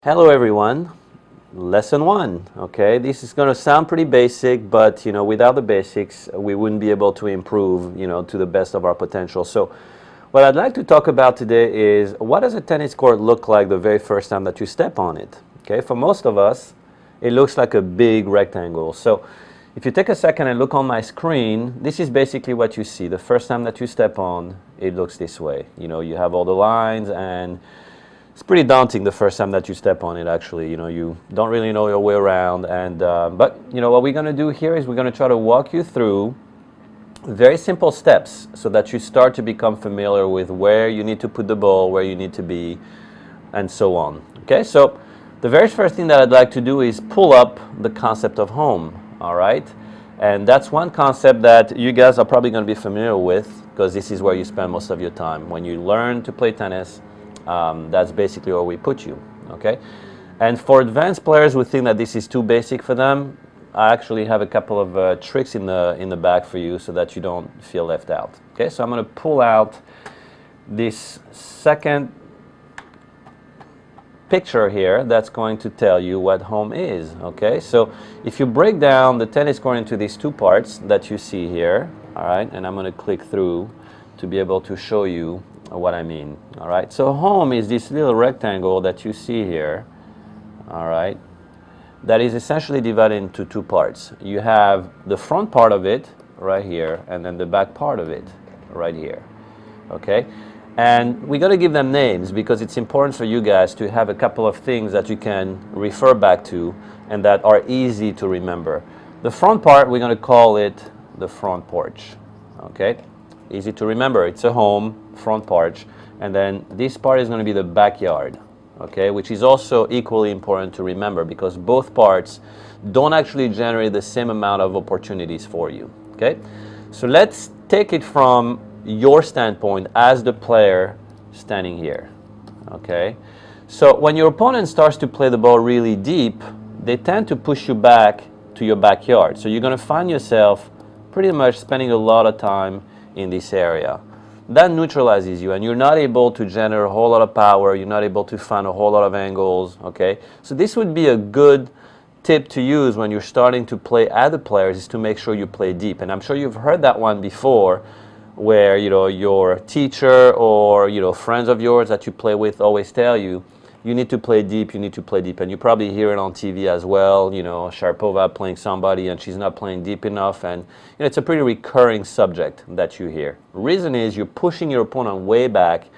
Hello everyone, lesson one. Okay, this is going to sound pretty basic, but without the basics we wouldn't be able to improve to the best of our potential. So what I'd like to talk about today is, what does a tennis court look like the very first time that you step on it? Okay, for most of us it looks like a big rectangle. So if you take a second and look on my screen, this is basically what you see. The first time that you step on, it looks this way. You have all the lines, and it's pretty daunting the first time that you step on it, actually. You don't really know your way around. But what we're going to do here is we're going to try to walk you through very simple steps so that you start to become familiar with where you need to put the ball, where you need to be, and so on. Okay, so the very first thing that I'd like to do is pull up the concept of home, all right? And that's one concept that you guys are probably going to be familiar with, because this is where you spend most of your time. When you learn to play tennis, that's basically where we put you, okay? And for advanced players who think that this is too basic for them, I actually have a couple of tricks in the back for you so that you don't feel left out. Okay, so I'm going to pull out this second picture here that's going to tell you what home is. Okay, so if you break down the tennis court into these two parts that you see here, all right, and I'm going to click through to be able to show you what I mean. All right, so home is this little rectangle that you see here, all right, that is essentially divided into two parts. You have the front part of it right here, and then the back part of it right here. Okay, and we got to give them names because it's important for you guys to have a couple of things that you can refer back to and that are easy to remember. The front part, we're going to call it the front porch. Okay, easy to remember. It's a home, front porch, and then this part is going to be the backyard, okay, which is also equally important to remember because both parts don't actually generate the same amount of opportunities for you. Okay, so let's take it from your standpoint as the player standing here. Okay, so when your opponent starts to play the ball really deep, they tend to push you back to your backyard, so you're going to find yourself pretty much spending a lot of time in this area. That neutralizes you, and you're not able to generate a whole lot of power. You're not able to find a whole lot of angles. Okay, so this would be a good tip to use when you're starting to play other players, is to make sure you play deep. And I'm sure you've heard that one before, where your teacher or friends of yours that you play with always tell you, you need to play deep, you need to play deep. And you probably hear it on TV as well, Sharapova playing somebody and she's not playing deep enough. And it's a pretty recurring subject that you hear. The reason is you're pushing your opponent way back.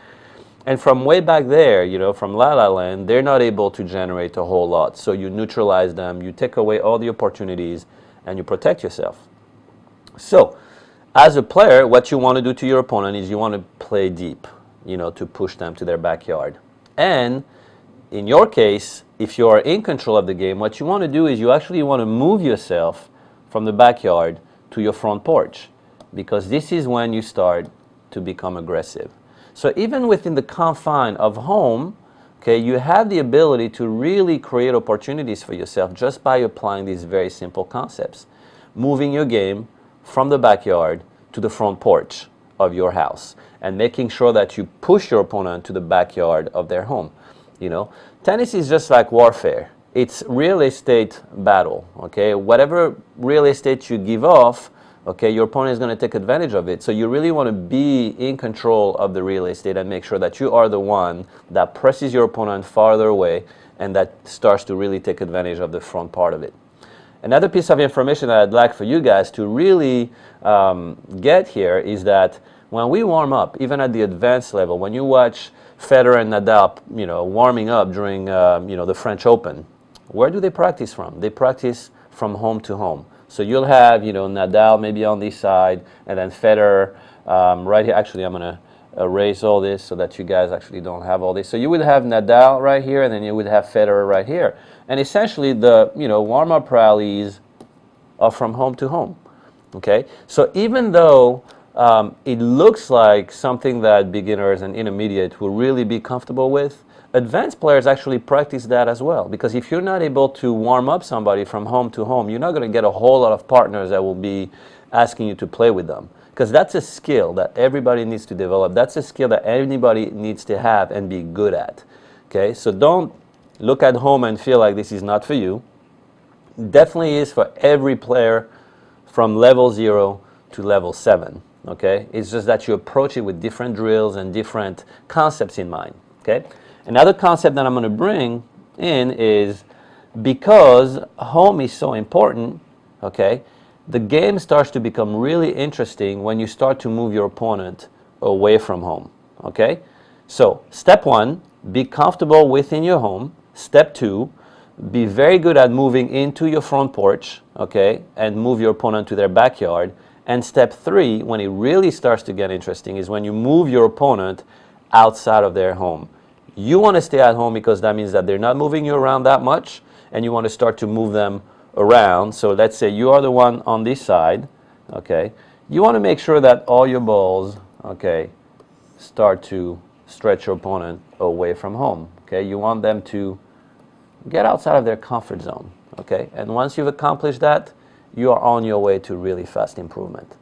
And from way back there, from La La Land, they're not able to generate a whole lot. So you neutralize them, you take away all the opportunities, and you protect yourself. So as a player, what you want to do to your opponent is you want to play deep, to push them to their backyard. And in your case, if you are in control of the game, what you want to do is you actually want to move yourself from the backyard to your front porch, because this is when you start to become aggressive. So even within the confine of home, okay, you have the ability to really create opportunities for yourself just by applying these very simple concepts. Moving your game from the backyard to the front porch of your house and making sure that you push your opponent to the backyard of their home. Tennis is just like warfare. It's real estate battle, okay? Whatever real estate you give off, okay, your opponent is going to take advantage of it. So you really want to be in control of the real estate and make sure that you are the one that presses your opponent farther away and that starts to really take advantage of the front part of it. Another piece of information that I'd like for you guys to really get here is that when we warm up, even at the advanced level, when you watch Federer and Nadal, warming up during, the French Open, where do they practice from? They practice from home to home. So you'll have, Nadal maybe on this side, and then Federer right here. Actually, I'm going to erase all this so that you guys actually don't have all this. So you would have Nadal right here, and then you would have Federer right here. And essentially, the warm-up rallies are from home to home. Okay, so even though it looks like something that beginners and intermediate will really be comfortable with, advanced players actually practice that as well. Because if you're not able to warm up somebody from home to home, you're not going to get a whole lot of partners that will be asking you to play with them. Because that's a skill that everybody needs to develop. That's a skill that anybody needs to have and be good at. Okay, so don't look at home and feel like this is not for you. Definitely is for every player from level 0 to level 7. Okay, it's just that you approach it with different drills and different concepts in mind. Okay, another concept that I'm going to bring in is, because home is so important, okay, the game starts to become really interesting when you start to move your opponent away from home. Okay, so step 1, be comfortable within your home. Step 2, be very good at moving into your front porch, okay, and move your opponent to their backyard. And step 3, when it really starts to get interesting, is when you move your opponent outside of their home. You want to stay at home because that means that they're not moving you around that much, and you want to start to move them around. So let's say you are the one on this side, okay. You want to make sure that all your balls, okay, start to stretch your opponent away from home, okay. You want them to get outside of their comfort zone, okay. And once you've accomplished that, you are on your way to really fast improvement.